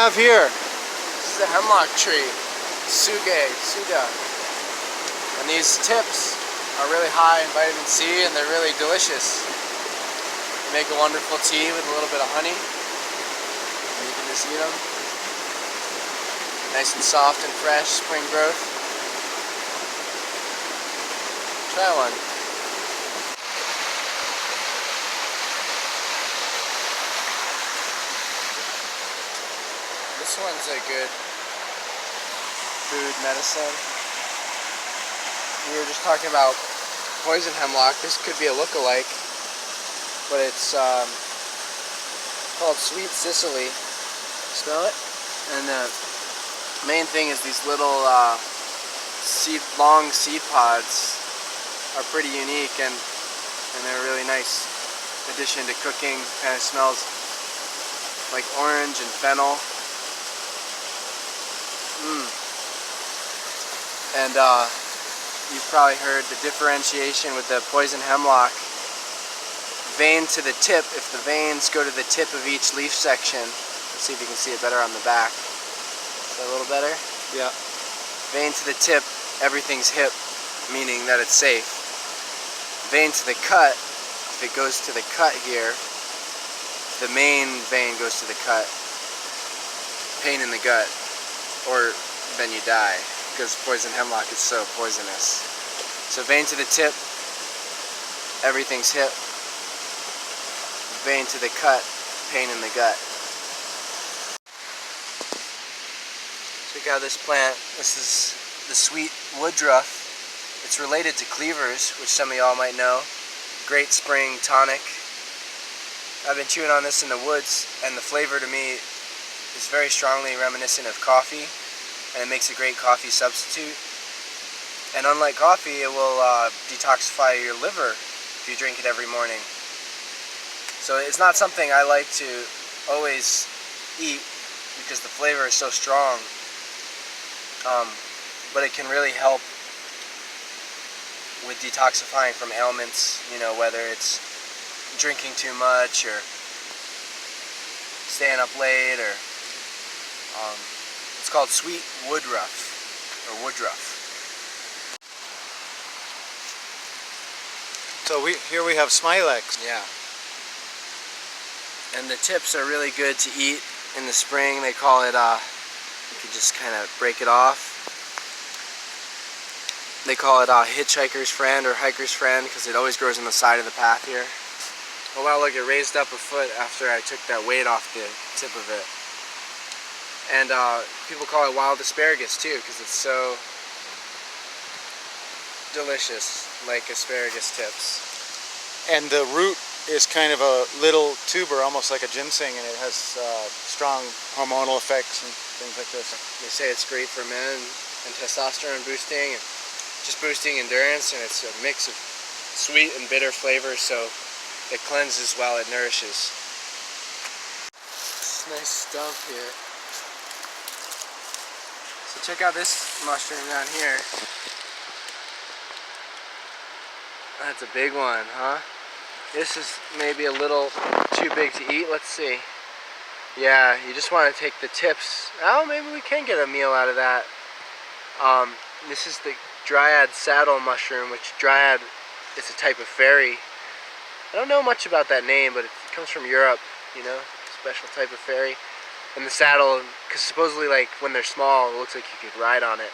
have here? This is a hemlock tree, Suga. And these tips are really high in vitamin C and they're really delicious. They make a wonderful tea with a little bit of honey. And you can just eat them. Nice and soft and fresh, spring growth. Try one. This one's a good food medicine. We were just talking about poison hemlock. This could be a look-alike, but it's called Sweet Sicily. Smell it? And the main thing is these little long seed pods are pretty unique, and they're a really nice addition to cooking. Kind of smells like orange and fennel. And you've probably heard the differentiation with the poison hemlock. Vein to the tip, if the veins go to the tip of each leaf section, let's see if you can see it better on the back. Is that a little better? Yeah. Vein to the tip, everything's hip, meaning that it's safe. Vein to the cut, if it goes to the cut here, the main vein goes to the cut, pain in the gut, or then you die, because poison hemlock is so poisonous. So vein to the tip, everything's hip. Vein to the cut, pain in the gut. Check out this plant. This is the sweet woodruff. It's related to cleavers, which some of y'all might know. Great spring tonic. I've been chewing on this in the woods, and the flavor to me is very strongly reminiscent of coffee, and it makes a great coffee substitute. And unlike coffee, it will detoxify your liver if you drink it every morning. So it's not something I like to always eat because the flavor is so strong, but it can really help with detoxifying from ailments, you know, whether it's drinking too much or staying up late, or it's called sweet woodruff, or woodruff. So here we have smilax. Yeah. And the tips are really good to eat in the spring. They call it, you can just kind of break it off. They call it hitchhiker's friend or hiker's friend because it always grows on the side of the path here. Oh wow, look, it raised up a foot after I took that weight off the tip of it. And people call it wild asparagus too because it's so delicious, like asparagus tips. And the root is kind of a little tuber, almost like a ginseng, and it has strong hormonal effects and things like this. They say it's great for men and testosterone boosting, and just boosting endurance, and it's a mix of sweet and bitter flavors, so it cleanses while it nourishes. It's a nice stump here. So check out this mushroom down here. That's a big one, huh? This is maybe a little too big to eat. Let's see. Yeah, you just want to take the tips. Oh, maybe we can get a meal out of that. This is the dryad saddle mushroom, which dryad is a type of fairy. I don't know much about that name, but it comes from Europe, you know, special type of fairy. And the saddle, because supposedly, like, when they're small, it looks like you could ride on it.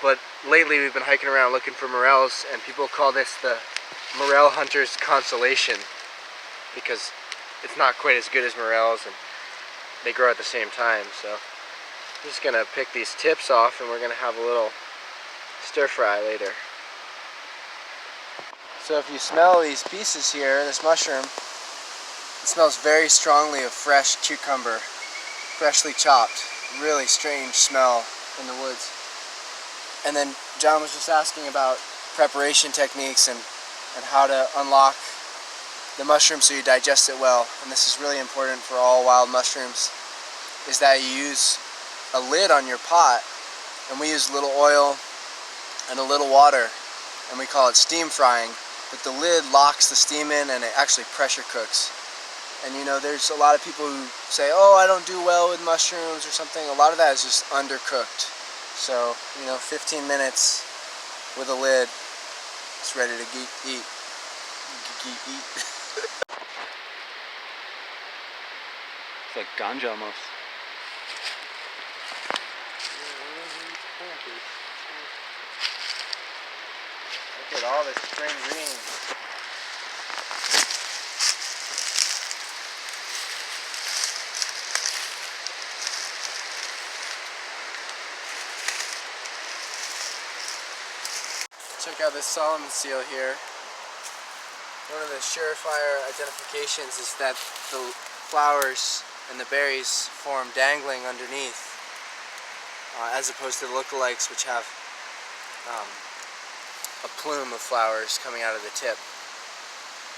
But lately we've been hiking around looking for morels, and people call this the morel hunter's consolation because it's not quite as good as morels and they grow at the same time. So I'm just gonna pick these tips off and we're gonna have a little stir fry later. So if you smell these pieces here, this mushroom, it smells very strongly of fresh cucumber, freshly chopped. Really strange smell in the woods. And then John was just asking about preparation techniques and how to unlock the mushroom so you digest it well. And this is really important for all wild mushrooms, is that you use a lid on your pot, and we use a little oil and a little water, and we call it steam frying. But the lid locks the steam in and it actually pressure cooks. And you know, there's a lot of people who say, oh, I don't do well with mushrooms or something. A lot of that is just undercooked. So, you know, 15 minutes with a lid, it's ready to eat. It's like ganja almost. Look at all this spring green. Check out this Solomon seal here. One of the surefire identifications is that the flowers and the berries form dangling underneath, as opposed to the lookalikes, which have a plume of flowers coming out of the tip.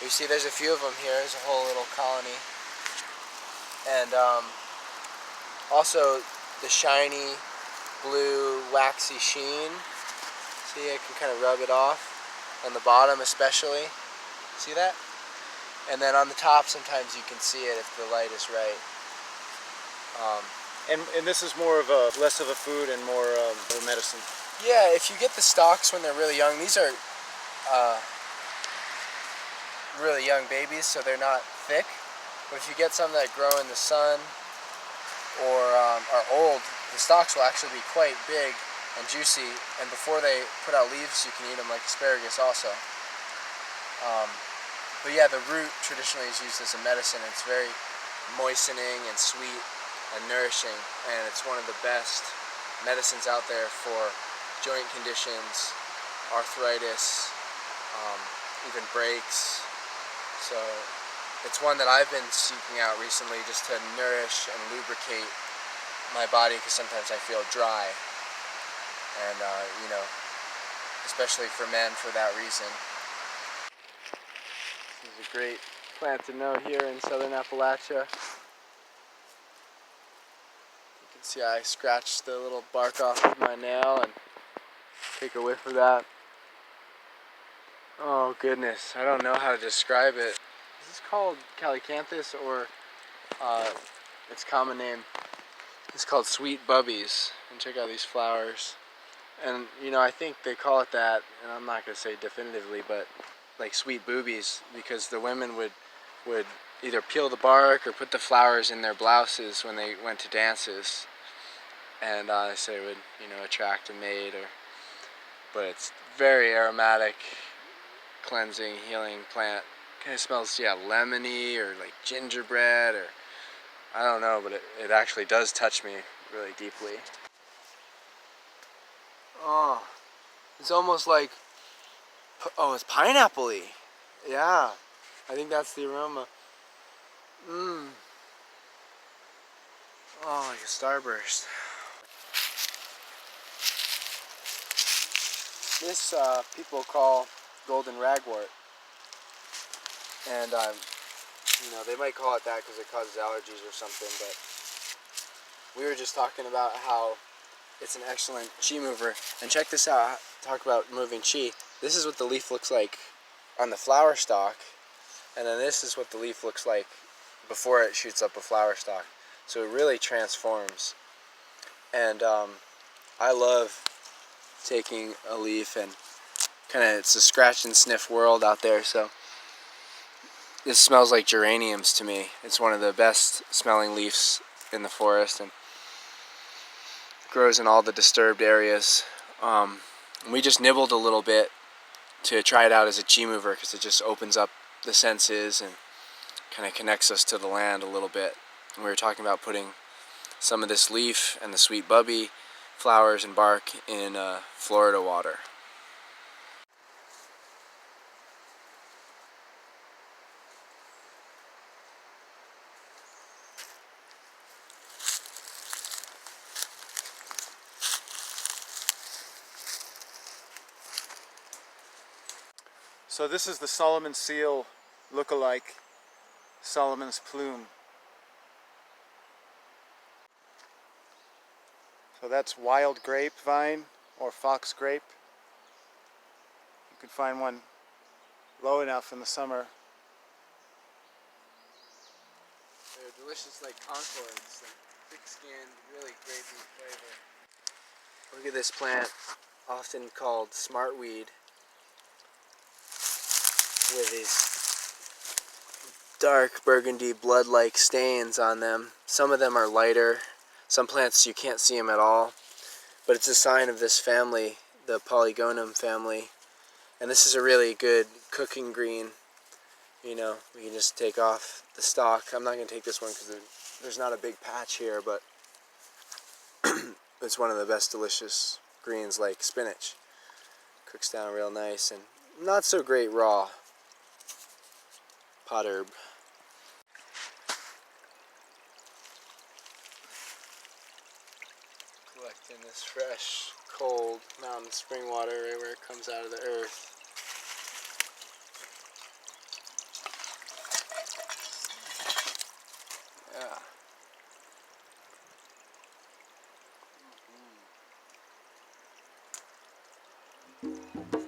You see there's a few of them here. There's a whole little colony. And also the shiny blue waxy sheen. See, I can kind of rub it off on the bottom especially. See that? And then on the top sometimes you can see it if the light is right. And this is more of a, less of a food and more of a medicine. Yeah, if you get the stalks when they're really young, these are really young babies, so they're not thick. But if you get some that grow in the sun or are old, the stalks will actually be quite big and juicy, and before they put out leaves you can eat them like asparagus also. But yeah, the root traditionally is used as a medicine. It's very moistening and sweet and nourishing, and it's one of the best medicines out there for joint conditions, arthritis, even breaks. So it's one that I've been seeking out recently just to nourish and lubricate my body, because sometimes I feel dry. And, you know, especially for men for that reason. This is a great plant to know here in Southern Appalachia. You can see I scratched the little bark off with my nail and take a whiff of that. Oh goodness, I don't know how to describe it. This is called Calycanthus, or its common name is called sweet bubbies. And check out these flowers. And you know, I think they call it that, and I'm not going to say definitively, but like sweet boobies, because the women would either peel the bark or put the flowers in their blouses when they went to dances, and they say it would, you know, attract a mate. But it's very aromatic, cleansing, healing plant. Kind of smells, yeah, lemony or like gingerbread, or I don't know, but it actually does touch me really deeply. Oh, it's almost like, oh, it's pineapple-y. Yeah, I think that's the aroma. Oh, like a starburst. This people call golden ragwort, and you know, they might call it that because it causes allergies or something. But we were just talking about how it's an excellent chi mover. And check this out, talk about moving chi. This is what the leaf looks like on the flower stalk, and then this is what the leaf looks like before it shoots up a flower stalk. So it really transforms. And I love taking a leaf and kind of, it's a scratch and sniff world out there. So this smells like geraniums to me. It's one of the best smelling leaves in the forest, and grows in all the disturbed areas. We just nibbled a little bit to try it out as a chi mover, because it just opens up the senses and kind of connects us to the land a little bit. And we were talking about putting some of this leaf and the sweet bubby flowers and bark in Florida water. So this is the Solomon seal look-alike, Solomon's plume. So that's wild grapevine or fox grape. You can find one low enough in the summer. delicious like concords, like thick-skinned, really grapey flavor. Look at this plant, often called smartweed, with these dark burgundy blood-like stains on them. Some of them are lighter. Some plants you can't see them at all, but it's a sign of this family, the Polygonum family. And this is a really good cooking green. You know, we can just take off the stalk. I'm not going to take this one because there's not a big patch here, but it's one of the best delicious greens, like spinach. Cooks down real nice and not so great raw. Pot herb. Collecting this fresh, cold mountain spring water right where it comes out of the earth. Yeah.